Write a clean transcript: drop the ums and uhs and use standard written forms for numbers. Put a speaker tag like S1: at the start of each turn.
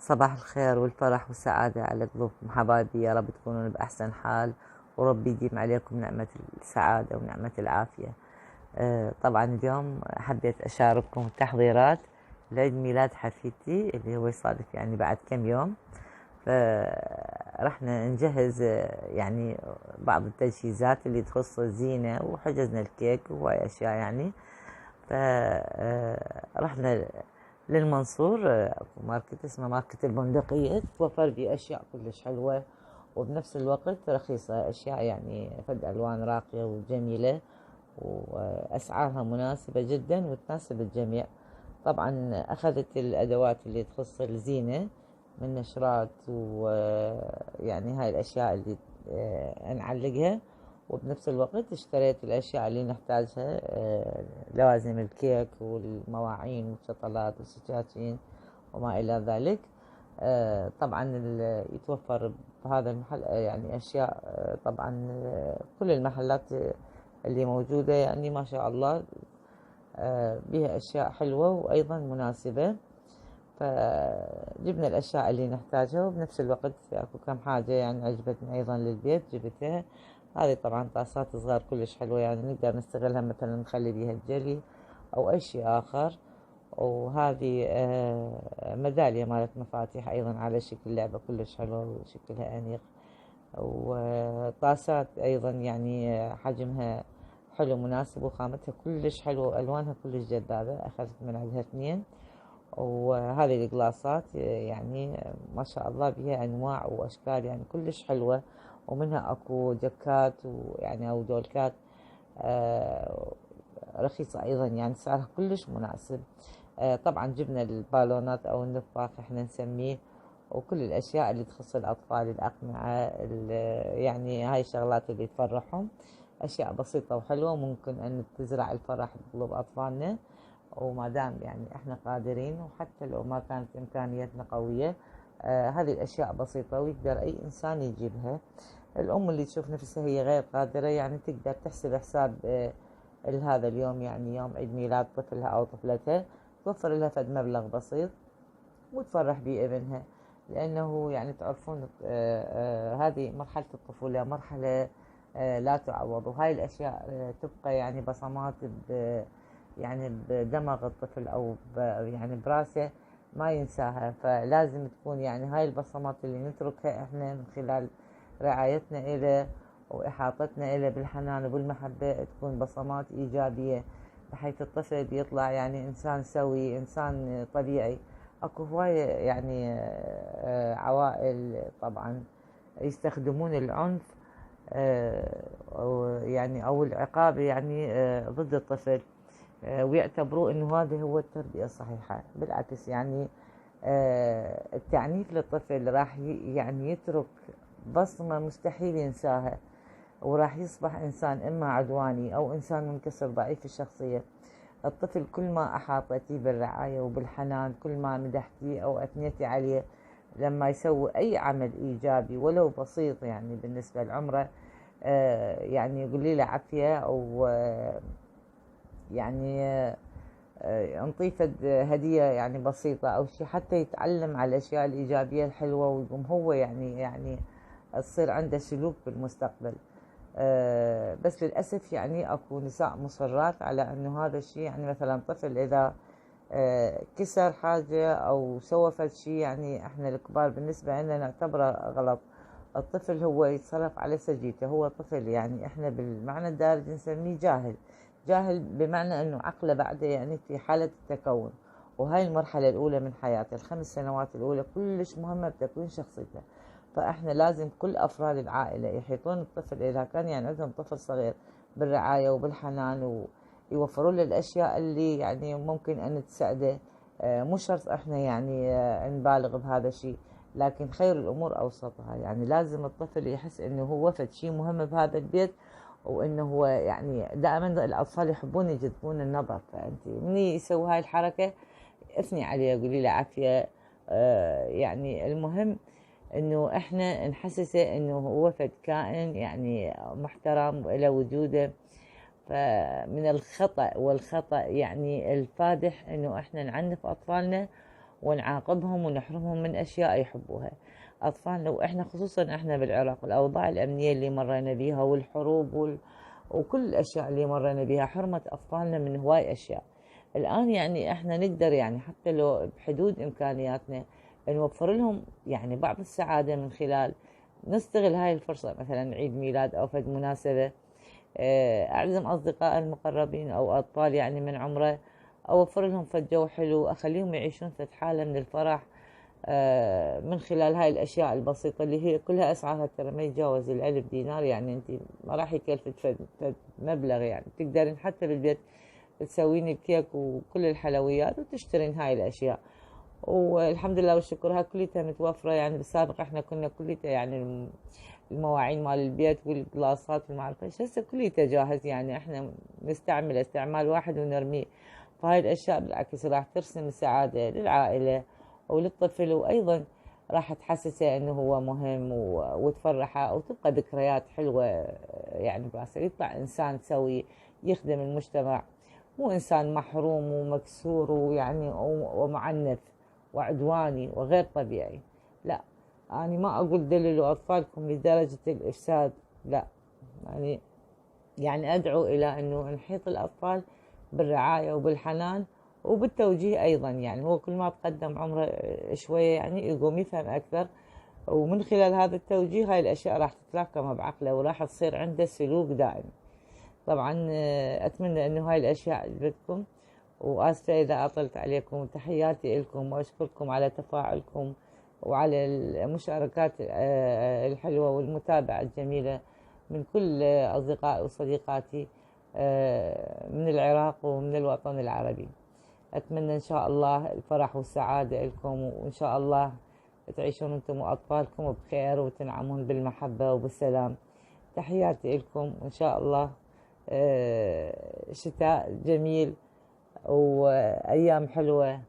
S1: صباح الخير والفرح والسعادة على قلوبكم حبايبي، يا رب تكونون بأحسن حال، وربي يديم عليكم نعمة السعادة ونعمة العافية. طبعا اليوم حبيت أشارككم التحضيرات لعيد ميلاد حفيدتي اللي هو يصادف يعني بعد كم يوم. فرحنا نجهز يعني بعض التجهيزات اللي تخص الزينة، وحجزنا الكيك وهواي أشياء يعني. فرحنا للمنصور، اكو ماركت اسمه ماركت البندقية، توفر بيه أشياء كلش حلوة وبنفس الوقت رخيصة، أشياء يعني فد ألوان راقية وجميلة وأسعارها مناسبة جدا وتناسب الجميع. طبعا أخذت الأدوات اللي تخص الزينة من نشرات ويعني هاي الأشياء اللي نعلقها، وبنفس الوقت اشتريت الأشياء اللي نحتاجها، لوازم الكيك والمواعين والشطلات والسكاكين وما إلى ذلك. طبعا يتوفر بهذا المحل يعني أشياء، طبعا كل المحلات اللي موجودة يعني ما شاء الله بها أشياء حلوة وأيضا مناسبة. فجبنا الأشياء اللي نحتاجها، وبنفس الوقت أكو كم حاجة يعني عجبتني أيضا للبيت جبتها. هذه طبعا طاسات صغار كلش حلوة، يعني نقدر نستغلها مثلا نخلي بيها الجلي أو أي شيء آخر. وهذه ميدالية مالت مفاتيح أيضا على شكل لعبة كلش حلوة وشكلها أنيق. وطاسات أيضا يعني حجمها حلو مناسب وخامتها كلش حلوة وألوانها كلش جذابة، أخذت من عندها 2. وهذه القلاصات يعني ما شاء الله بها أنواع وأشكال يعني كلش حلوة، ومنها أكو جكات ويعني أو دولكات رخيصة أيضا، يعني سعرها كلش مناسب. طبعا جبنا البالونات أو النفاخ احنا نسميه، وكل الأشياء اللي تخص الأطفال، الأقنعة يعني هاي الشغلات اللي تفرحهم. أشياء بسيطة وحلوة ممكن أن تزرع الفرح بقلوب أطفالنا، وما دام يعني احنا قادرين، وحتى لو ما كانت إمكانيتنا قوية هذه الأشياء بسيطة ويقدر أي إنسان يجيبها. الأم اللي تشوف نفسها هي غير قادرة يعني تقدر تحسب حساب لهذا اليوم، يعني يوم عيد ميلاد طفلها أو طفلتها، توفر لها فد مبلغ بسيط وتفرح بيه ابنها. لأنه يعني تعرفون هذه مرحلة الطفولة مرحلة لا تعوض، وهاي الأشياء تبقى يعني بصمات يعني بدماغ الطفل أو يعني براسه ما ينساها. فلازم تكون يعني هاي البصمات اللي نتركها احنا من خلال رعايتنا إله وإحاطتنا إله بالحنان وبالمحبة، تكون بصمات إيجابية، بحيث الطفل بيطلع يعني إنسان سوي، إنسان طبيعي. اكو هواية يعني عوائل طبعا يستخدمون العنف أو يعني أو العقاب يعني ضد الطفل، ويعتبروا انه هذا هو التربية الصحيحة. بالعكس يعني التعنيف للطفل راح يعني يترك بصمة مستحيل ينساها، وراح يصبح إنسان إما عدواني أو إنسان منكسر ضعيف الشخصية. الطفل كل ما أحاطتيه بالرعاية وبالحنان، كل ما مدحتيه أو أثنيتي عليه لما يسوي أي عمل إيجابي ولو بسيط يعني بالنسبة لعمره، يعني يقولي له عافية، أو يعني نطيفه هدية يعني بسيطة أو شيء، حتى يتعلم على الأشياء الإيجابية الحلوة، ويقوم هو يعني تصير عنده سلوك بالمستقبل. بس للأسف يعني أكو نساء مصرات على أنه هذا الشيء، يعني مثلا طفل إذا كسر حاجة أو سوى فد شيء، يعني إحنا الكبار بالنسبة لنا نعتبره غلط. الطفل هو يتصرف على سجيته، هو طفل يعني إحنا بالمعنى الدارج نسميه جاهل. جاهل بمعنى أنه عقله بعده يعني في حالة التكون، وهاي المرحلة الأولى من حياته، ال5 سنوات الأولى كلش مهمة بتكوين شخصيته. فإحنا لازم كل أفراد العائلة يحيطون الطفل إذا كان يعني عندهم طفل صغير بالرعاية وبالحنان، ويوفرون له الأشياء اللي يعني ممكن أن تساعده. مو شرط إحنا يعني نبالغ بهذا الشيء، لكن خير الأمور أوسطها. يعني لازم الطفل يحس إنه هو فد شيء مهم بهذا البيت، وإنه هو يعني دائما الأطفال يحبون يجذبون النظر. فأنت من يسوي هاي الحركة اثني عليه، قولي له عافية. يعني المهم انه احنا نحسسه انه هو فد كائن يعني محترم وله وجوده. فمن الخطأ والخطأ يعني الفادح انه احنا نعنف اطفالنا ونعاقبهم ونحرمهم من أشياء يحبوها. أطفالنا، وإحنا خصوصا إحنا بالعراق الأوضاع الأمنية اللي مرينا بيها والحروب وكل الأشياء اللي مرينا بيها حرمت أطفالنا من هواي أشياء. الآن يعني إحنا نقدر يعني حتى لو بحدود إمكانياتنا نوفر لهم يعني بعض السعادة من خلال نستغل هاي الفرصة، مثلا عيد ميلاد أو فد مناسبة، أعزم أصدقاء المقربين أو أطفال يعني من عمره، أوفر لهم فد جو حلو، أخليهم يعيشون فد حالة من الفرح من خلال هاي الأشياء البسيطة اللي هي كلها أسعارها ترى ما يتجاوز ال1000 دينار. يعني أنت ما راح يكلفك فد مبلغ، يعني تقدرين حتى بالبيت تسوين الكيك وكل الحلويات وتشترين هاي الأشياء. والحمد لله والشكر هاي كلها متوفرة. يعني بالسابق احنا كنا كلها يعني المواعين مال البيت والقلاصات وما اعرف ايش، هسه كلها جاهز، يعني احنا نستعمله استعمال واحد ونرميه. فهاي الاشياء بالعكس راح ترسم السعادة للعائلة وللطفل، وايضا راح تحسسه انه هو مهم وتفرحه وتبقى ذكريات حلوة يعني براسه، يطلع انسان سوي يخدم المجتمع، مو انسان محروم ومكسور ويعني ومعنف وعدواني وغير طبيعي. لا، أنا ما أقول دللوا أطفالكم لدرجة الإفساد، لا، يعني أدعو إلى أنه نحيط الأطفال بالرعاية وبالحنان وبالتوجيه أيضا. يعني هو كل ما تقدم عمره شوية يعني يقوم يفهم أكثر، ومن خلال هذا التوجيه هاي الأشياء راح تتراكم بعقله وراح تصير عنده سلوك دائم. طبعا أتمنى أنه هاي الأشياء عجبتكم، وآسفة إذا أطلت عليكم. تحياتي لكم وأشكركم على تفاعلكم وعلى المشاركات الحلوة والمتابعة الجميلة من كل أصدقائي وصديقاتي من العراق ومن الوطن العربي. أتمنى إن شاء الله الفرح والسعادة لكم، وإن شاء الله تعيشون أنتم وأطفالكم بخير وتنعمون بالمحبة وبالسلام. تحياتي لكم، وإن شاء الله شتاء جميل وأيام حلوة